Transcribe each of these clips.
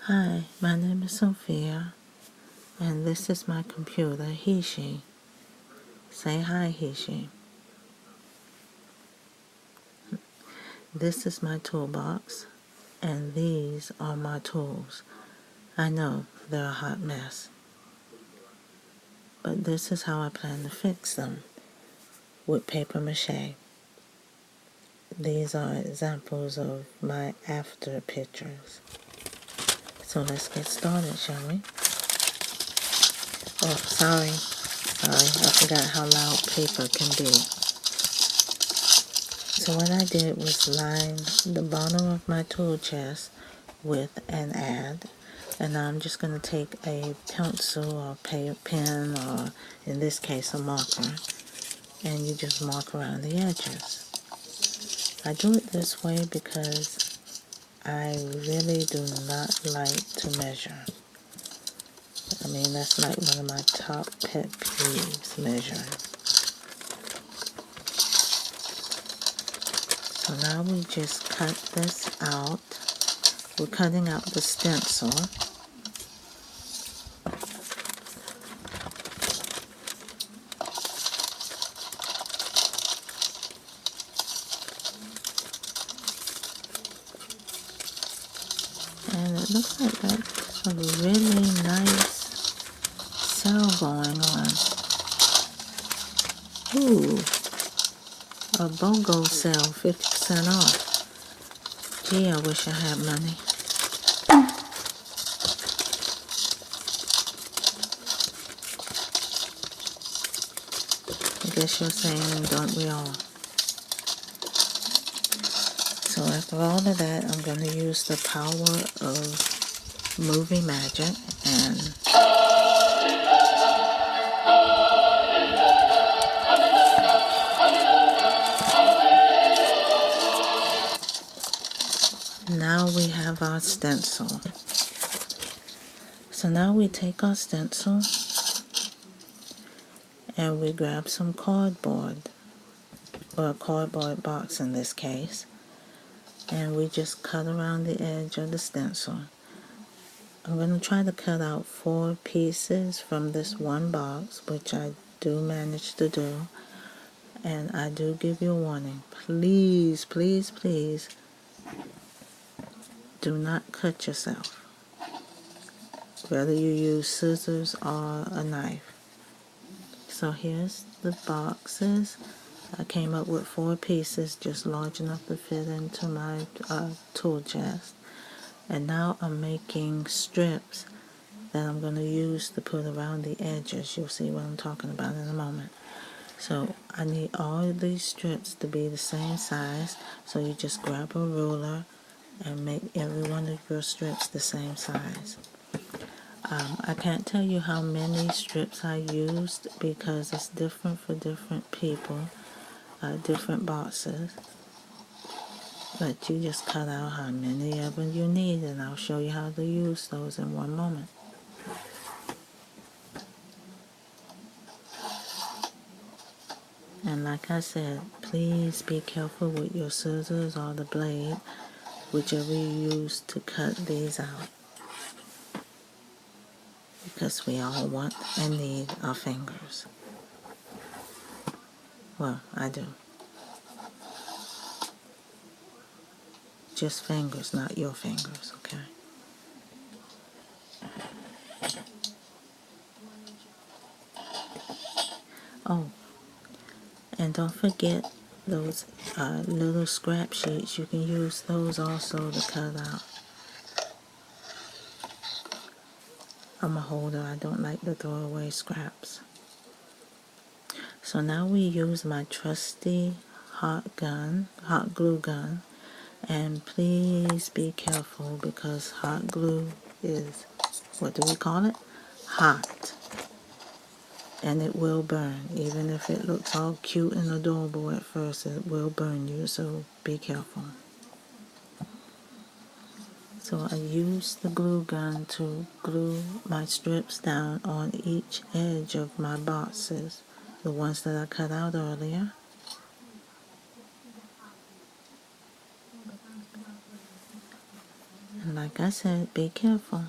Hi, my name is Sophia, and this is my computer, HeShe. Say hi, HeShe. This is my toolbox, and these are my tools. I know they're a hot mess, but this is how I plan to fix them, with paper mache. These are examples of my after pictures. So let's get started, shall we? Oh, sorry, I forgot how loud paper can be. So what I did was line the bottom of my tool chest with an ad, and I'm just going to take a pencil or pen, or in this case a marker, and you just mark around the edges. I do it this way because I really do not like to measure. I mean, that's like one of my top pet peeves, measuring. So now we just cut this out. We're cutting out the stencil. And it looks like that's a really nice sale going on. Ooh, a BOGO sale, 50% off. Gee, I wish I had money. I guess you're saying, don't we all? So after all of that, I'm going to use the power of movie magic and now we have our stencil. So now we take our stencil and we grab some cardboard, or a cardboard box in this case, and we just cut around the edge of the stencil. I'm going to try to cut out 4 pieces from this one box, which I do manage to do, and I do give you a warning. Please, please, please do not cut yourself, whether you use scissors or a knife. So here's the boxes. I came up with 4 pieces, just large enough to fit into my tool chest. And now I'm making strips that I'm going to use to put around the edges. You'll see what I'm talking about in a moment. So I need all of these strips to be the same size. So you just grab a ruler and make every one of your strips the same size. I can't tell you how many strips I used because it's different for different people, different boxes. But you just cut out how many of them you need, and I'll show you how to use those in one moment. And like I said, please be careful with your scissors or the blade, whichever you use to cut these out. Because we all want and need our fingers. Well, I do. Just fingers, not your fingers, okay? Oh, and don't forget those little scrap sheets. You can use those also to cut out. I'm a holder. I don't like to throw away scraps. So now we use my trusty hot glue gun. And please be careful because hot glue is, what do we call it? Hot. And it will burn. Even if it looks all cute and adorable at first, it will burn you, so be careful. So I use the glue gun to glue my strips down on each edge of my boxes, the ones that I cut out earlier. And like I said, be careful.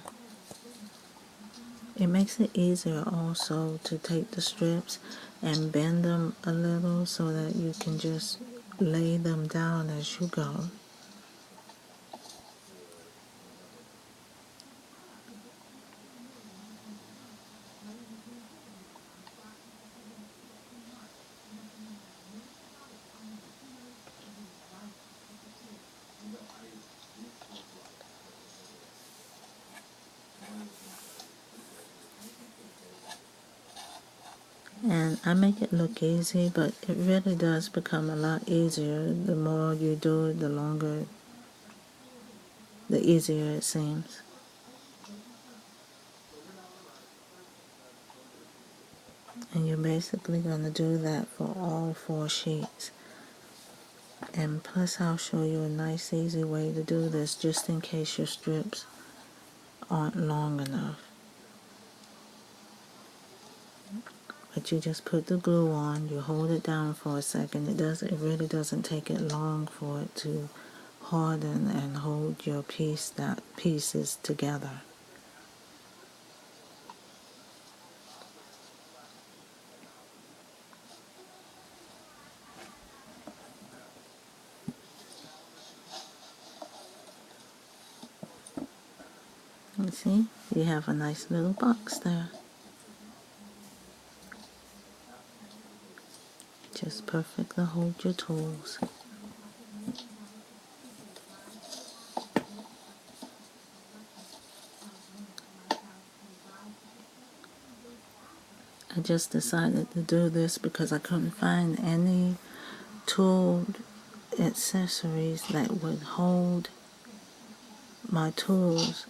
It makes it easier also to take the strips and bend them a little so that you can just lay them down as you go. And I make it look easy, but it really does become a lot easier. The more you do it, the easier it seems. And you're basically going to do that for all 4 sheets. And plus I'll show you a nice easy way to do this just in case your strips aren't long enough. But you just put the glue on, you hold it down for a second. It really doesn't take it long for it to harden and hold your pieces together. You see, you have a nice little box there. Just perfect to hold your tools. I just decided to do this because I couldn't find any tool accessories that would hold my tools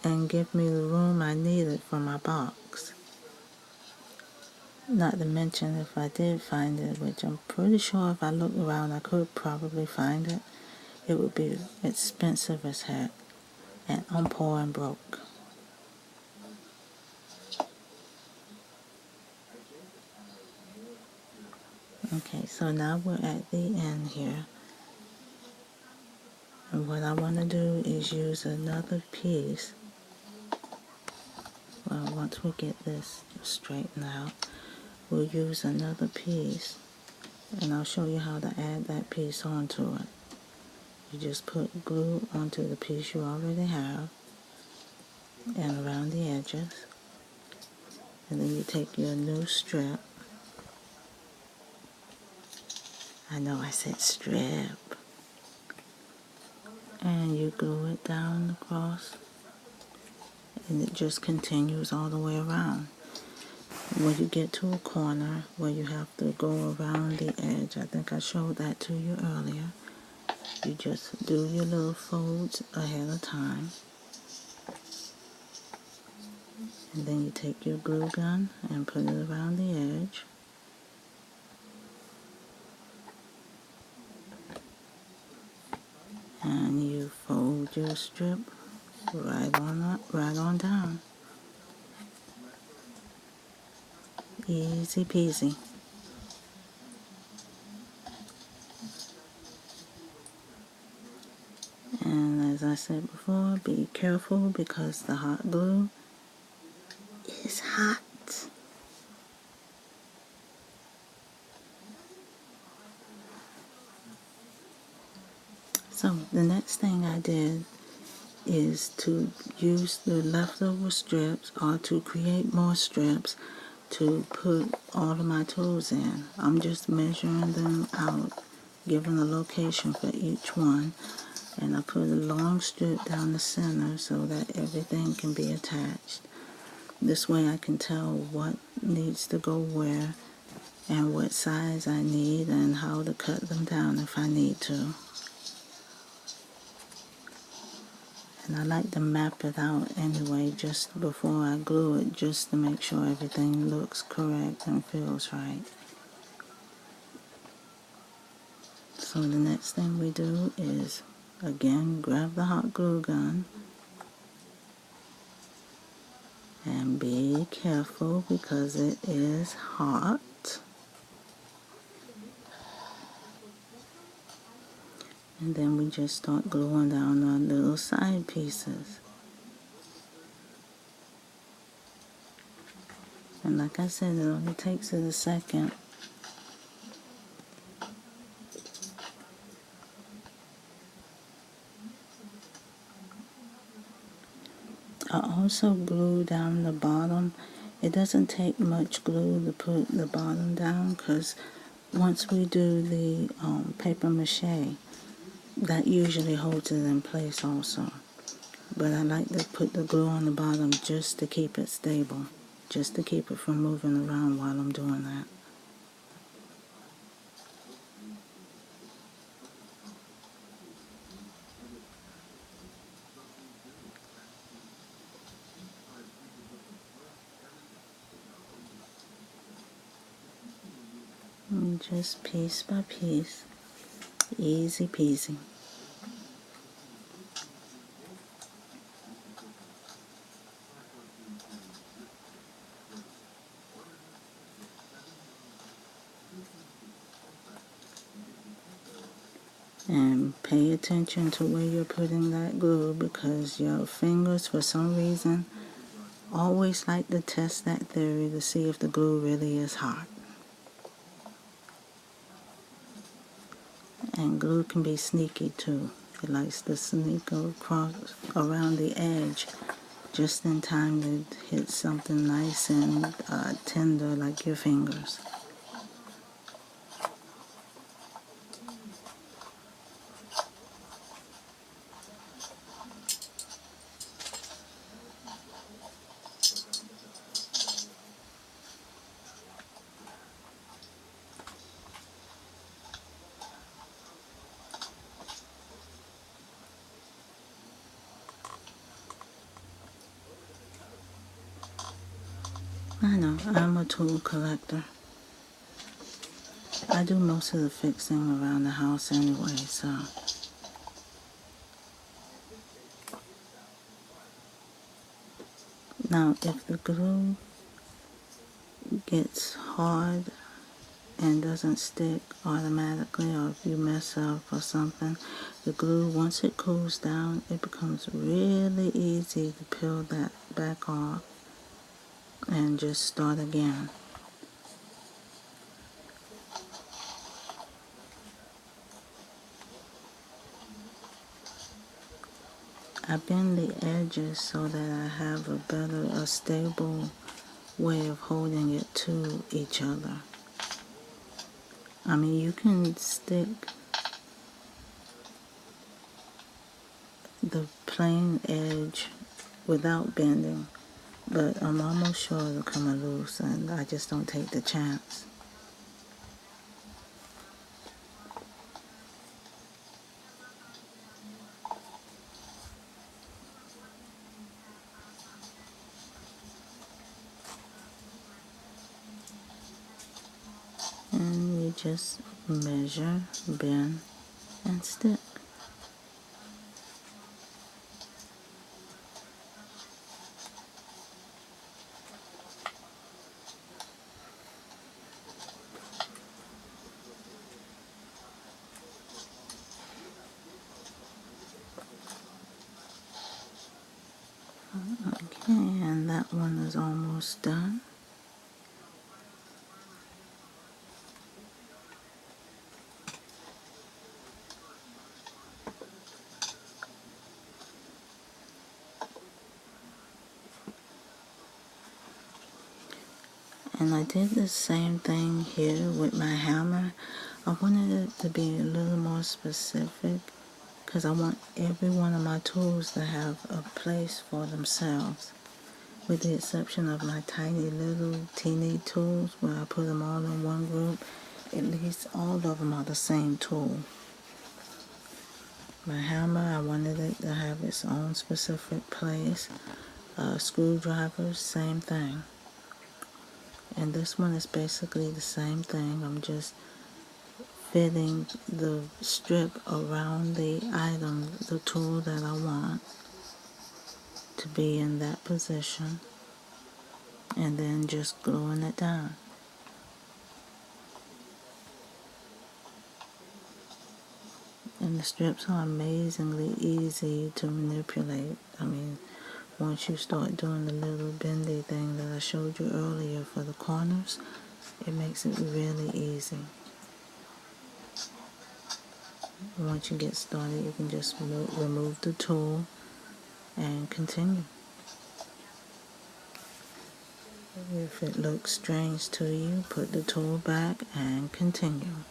and give me the room I needed for my box. Not to mention if I did find it, which I'm pretty sure if I looked around I could probably find it, it would be expensive as heck, and I'm poor and broke. Okay, so now we're at the end here. And what I want to do is use another piece. Well, once we get this straightened out, we'll use another piece. And I'll show you how to add that piece onto it. You just put glue onto the piece you already have and around the edges. And then you take your new strip. I know I said strip. And you glue it down across. And it just continues all the way around. When you get to a corner where you have to go around the edge, I think I showed that to you earlier. You just do your little folds ahead of time. And then you take your glue gun and put it around the edge. And you fold your strip right on up, right on down. Easy peasy. And as I said before, be careful because the hot glue is hot. So the next thing I did is to use the leftover strips or to create more strips to put all of my tools in. I'm just measuring them out, giving a location for each one, and I put a long strip down the center so that everything can be attached. This way I can tell what needs to go where and what size I need and how to cut them down if I need to. And I like to map it out anyway just before I glue it, just to make sure everything looks correct and feels right. So the next thing we do is, again, grab the hot glue gun. And be careful because it is hot. And then we just start gluing down our little side pieces. And like I said, it only takes it a second. I also glue down the bottom. It doesn't take much glue to put the bottom down, because once we do the paper mache, that usually holds it in place also. But I like to put the glue on the bottom just to keep it stable, just to keep it from moving around while I'm doing that. And just piece by piece, easy peasy. And pay attention to where you're putting that glue, because your fingers, for some reason, always like to test that theory to see if the glue really is hot. And glue can be sneaky too. It likes to sneak across around the edge just in time to hit something nice and tender like your fingers. I know, I'm a tool collector. I do most of the fixing around the house anyway, so. Now, if the glue gets hard and doesn't stick automatically, or if you mess up or something, the glue, once it cools down, it becomes really easy to peel that back off and just start again. I bend the edges so that I have a stable way of holding it to each other. I mean, you can stick the plain edge without bending, but I'm almost sure it'll come loose, and I just don't take the chance. And you just measure, bend, and stick. Okay, and that one is almost done. And I did the same thing here with my hammer. I wanted it to be a little more specific, because I want every one of my tools to have a place for themselves, with the exception of my tiny little teeny tools where I put them all in one group. At least all of them are the same tool. My hammer, I wanted it to have its own specific place. Screwdrivers, same thing. And this one is basically the same thing. I'm just fitting the strip around the item, the tool that I want to be in that position, and then just gluing it down. And the strips are amazingly easy to manipulate. I mean, once you start doing the little bendy thing that I showed you earlier for the corners, it makes it really easy. Once you get started, you can just remove the tool and continue. If it looks strange to you, put the tool back and continue.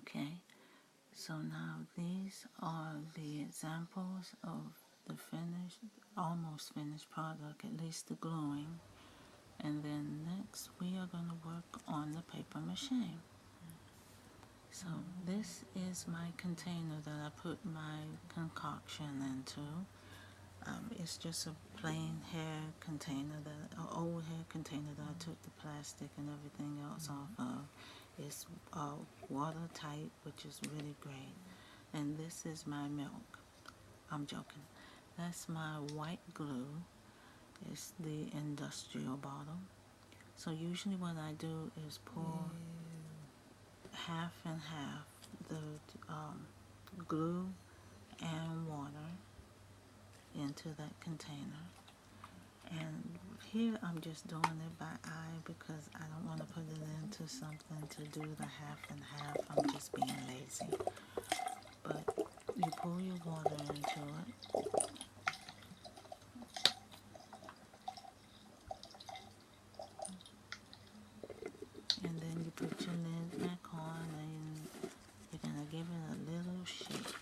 Okay, so now these are the examples of the finished, almost finished product, at least the gluing. And then next we are going to work on the paper mache. So this is my container that I put my concoction into. It's just a plain hair container, an old hair container that I took the plastic and everything else off of. It's watertight, which is really great. And this is my milk. I'm joking. That's my white glue. It's the industrial bottle. So usually what I do is pour half and half the glue and water into that container. And here I'm just doing it by eye because I don't want to put it into something to do the half and half. I'm just being lazy. But you pour your water into it. And then you put your lid back on and you're going to give it a little shake.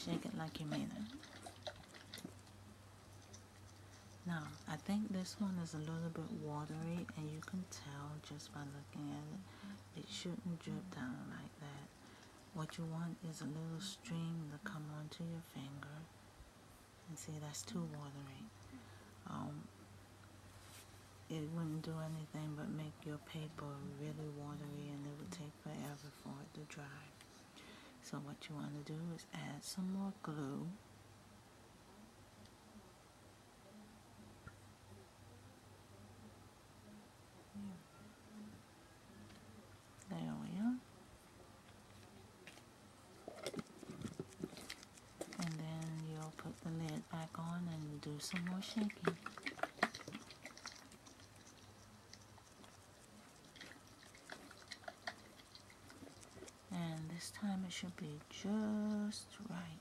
Shake it like you mean it. Now, I think this one is a little bit watery, and you can tell just by looking at it. It shouldn't drip down like that. What you want is a little stream to come onto your finger. And see, that's too watery. It wouldn't do anything but make your paper really watery, and it would take forever for it to dry. So what you want to do is add some more glue. There we are. And then you'll put the lid back on and do some more shaking. And this time it should be just right.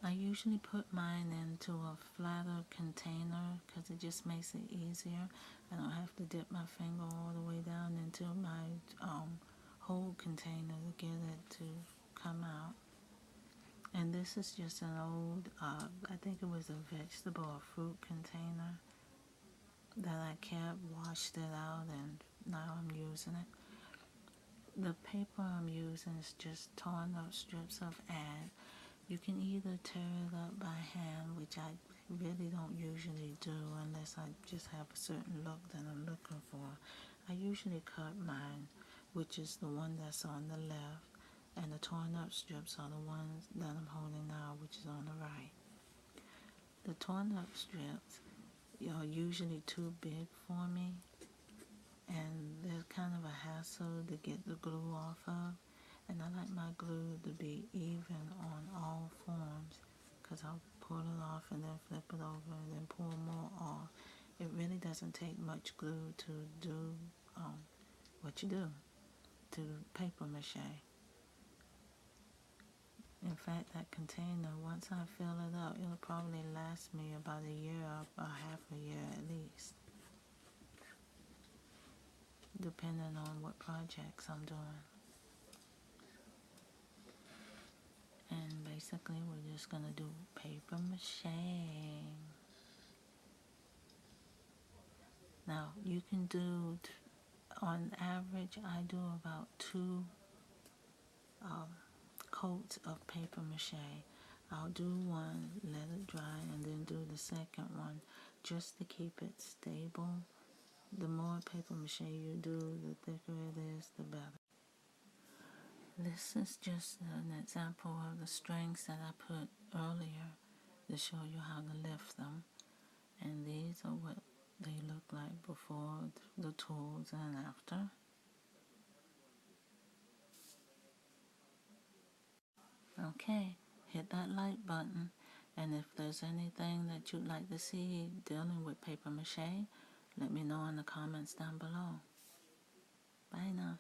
I usually put mine into a flatter container because it just makes it easier. I don't have to dip my finger all the way down into my whole container to get it to come out. And this is just an old, I think it was a vegetable or fruit container that I kept, washed it out, and now I'm using it. The paper I'm using is just torn up strips of ad. You can either tear it up by hand, which I really don't usually do unless I just have a certain look that I'm looking for. I usually cut mine which is the one that's on the left, and the torn up strips are the ones that I'm holding now, which is on the right. The torn up strips are usually too big for me, and they're kind of a hassle to get the glue off of, and I like my glue to be even on all forms, because I'll pull it off and then flip it over and then pull more off. It really doesn't take much glue to do what you do to paper mache. In fact, that container, once I fill it up, it'll probably last me about a year or half a year at least, depending on what projects I'm doing. And basically, we're just gonna do paper mache. Now, you can do, on average, I do about 2 coats of paper mache. I'll do one, let it dry, and then do the second one just to keep it stable. The more paper mache you do, the thicker it is, the better. This is just an example of the strings that I put earlier to show you how to lift them. And these are what they look like before the tools and after. Okay, hit that like button, and if there's anything that you'd like to see dealing with paper mache, let me know in the comments down below. Bye now.